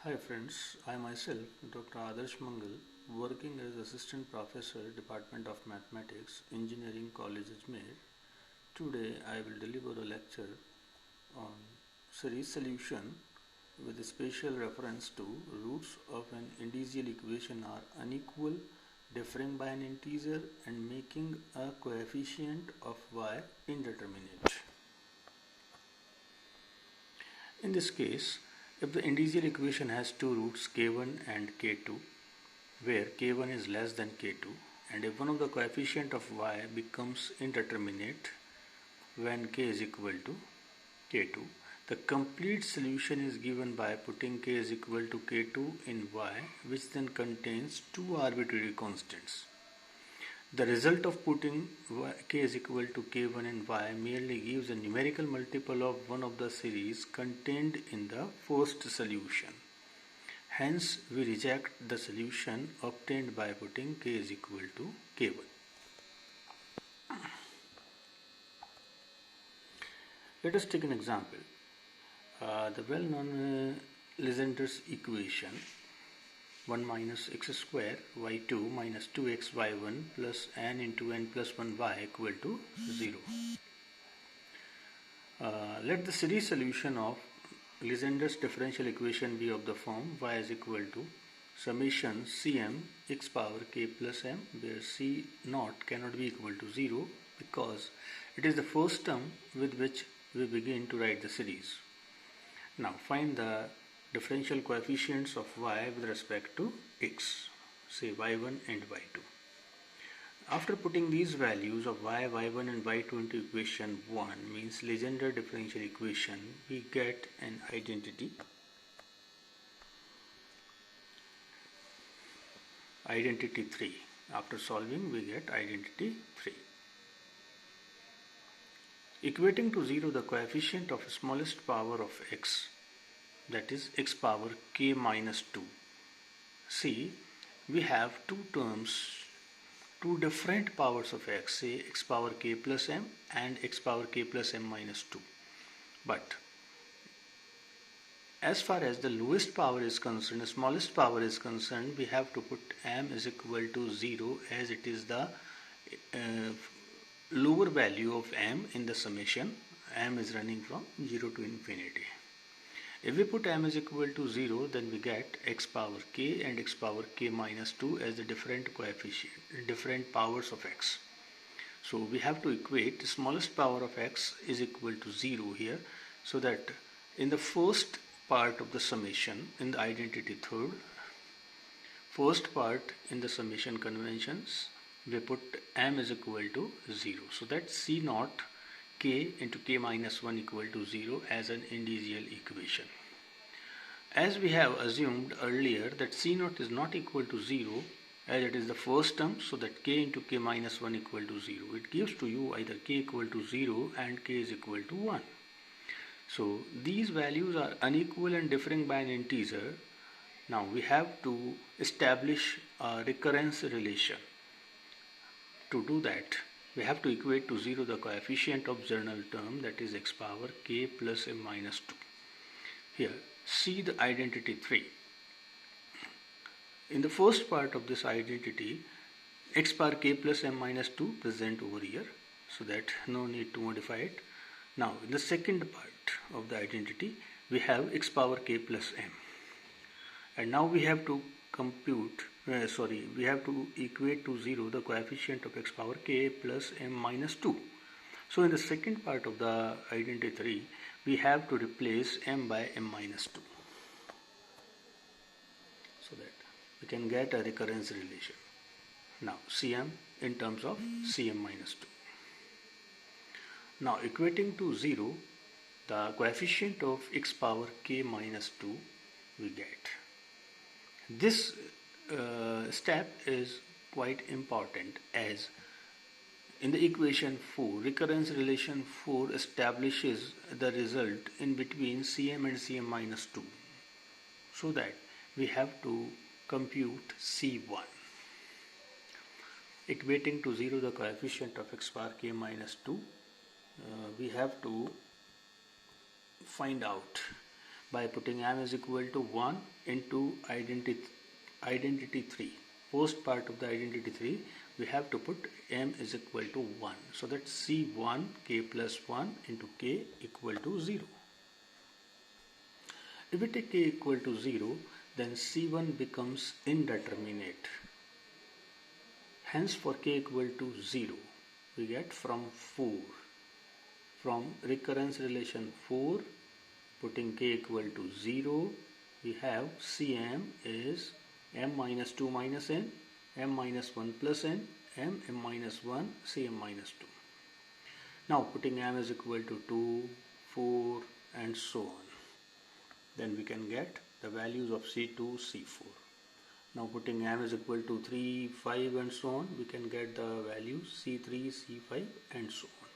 Hi friends, I myself, Dr. Adarsh Mangal, working as Assistant Professor, Department of Mathematics, Engineering College Ajmer. Today I will deliver a lecture on series solution with a special reference to roots of an individual equation are unequal, differing by an integer and making a coefficient of y indeterminate. In this case, if the individual equation has two roots k1 and k2, where k1 is less than k2, and if one of the coefficient of y becomes indeterminate when k is equal to k2, the complete solution is given by putting k is equal to k2 in y, which then contains two arbitrary constants. The result of putting k is equal to k1 in y merely gives a numerical multiple of one of the series contained in the first solution. Hence, we reject the solution obtained by putting k is equal to k1. Let us take an example. The well-known Lysender's equation 1 minus x square y2 minus 2x y1 plus n into n plus 1 y equal to 0. Let the series solution of Lysender's differential equation be of the form y is equal to summation cm x power k plus m, where c naught cannot be equal to 0 because it is the first term with which we begin to write the series. Now find the differential coefficients of y with respect to x, say y1 and y2. After putting these values of y, y1 and y2 into equation 1, means Legendre differential equation, we get an identity. Identity 3. After solving, we get identity 3. Equating to 0 the coefficient of smallest power of x, that is x power k minus 2. See, we have two terms, two different powers of x, say x power k plus m and x power k plus m minus 2. But as far as the lowest power is concerned, the smallest power is concerned, we have to put m is equal to 0, as it is the lower value of m in the summation. M is running from 0 to infinity. If we put m is equal to 0, then we get x power k and x power k minus 2 as the different coefficient, different powers of x. So we have to equate the smallest power of x is equal to 0 here, so that in the first part of the summation, in the identity third, first part in the summation conventions, we put m is equal to 0. So that c naught k into k minus 1 equal to 0 as an individual equation. As we have assumed earlier that c naught is not equal to 0, as it is the first term, so that k into k minus 1 equal to 0. It gives to you either k equal to 0 and k is equal to 1. So these values are unequal and differing by an integer. Now we have to establish a recurrence relation. To do that, we have to equate to 0 the coefficient of journal term, that is x power k plus m minus 2. Here, see the identity 3. In the first part of this identity, x power k plus m minus 2 present over here, so that no need to modify it. Now, in the second part of the identity, we have x power k plus m. And now we have to compute, we have to equate to 0 the coefficient of x power k plus m minus 2. So in the second part of the identity 3, we have to replace m by m minus 2, so that we can get a recurrence relation. Now cm in terms of cm minus 2. Now equating to 0 the coefficient of x power k minus 2 we get. This step is quite important, as in the equation 4, recurrence relation 4 establishes the result in between cm and cm minus 2, so that we have to compute c1. Equating to 0 the coefficient of x power k minus 2, we have to find out by putting m is equal to 1 into identity 3. First part of the identity 3, we have to put m is equal to 1. So that C1 k plus 1 into k equal to 0. If we take k equal to 0, then C1 becomes indeterminate. Hence for k equal to 0, we get from 4. From recurrence relation 4, putting k equal to 0, we have Cm is m minus 2 minus n, m minus 1 plus n, m minus 1, Cm minus 2. Now putting m is equal to 2, 4 and so on. Then we can get the values of C2, C4. Now putting m is equal to 3, 5 and so on, we can get the values C3, C5 and so on.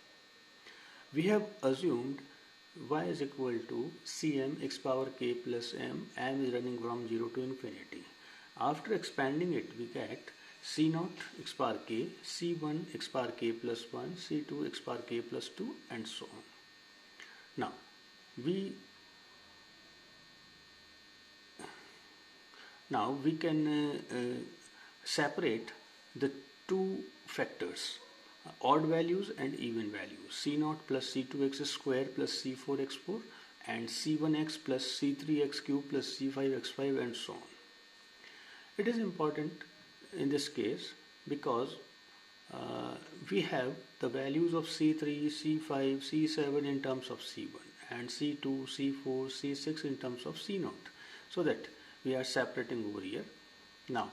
We have assumed y is equal to Cm x power k plus m is running from 0 to infinity. After expanding it, we get C0 x power k, C1 x power k plus 1, C2 x power k plus 2 and so on. Now we can separate the two factors, odd values and even values, C0 plus C2x square plus C4x4 and C1x plus C3x cube plus C5x5 and so on. It is important in this case because we have the values of C3, C5, C7 in terms of C1 and C2, C4, C6 in terms of C0, so that we are separating over here. Now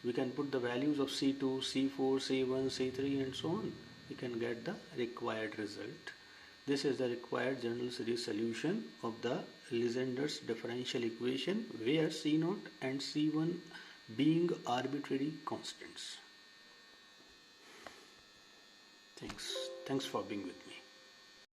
we can put the values of C2, C4, C1, C3 and so on. We can get the required result. This is the required general series solution of the Lysender's differential equation, where C0 and C1 being arbitrary constants. Thanks for being with me.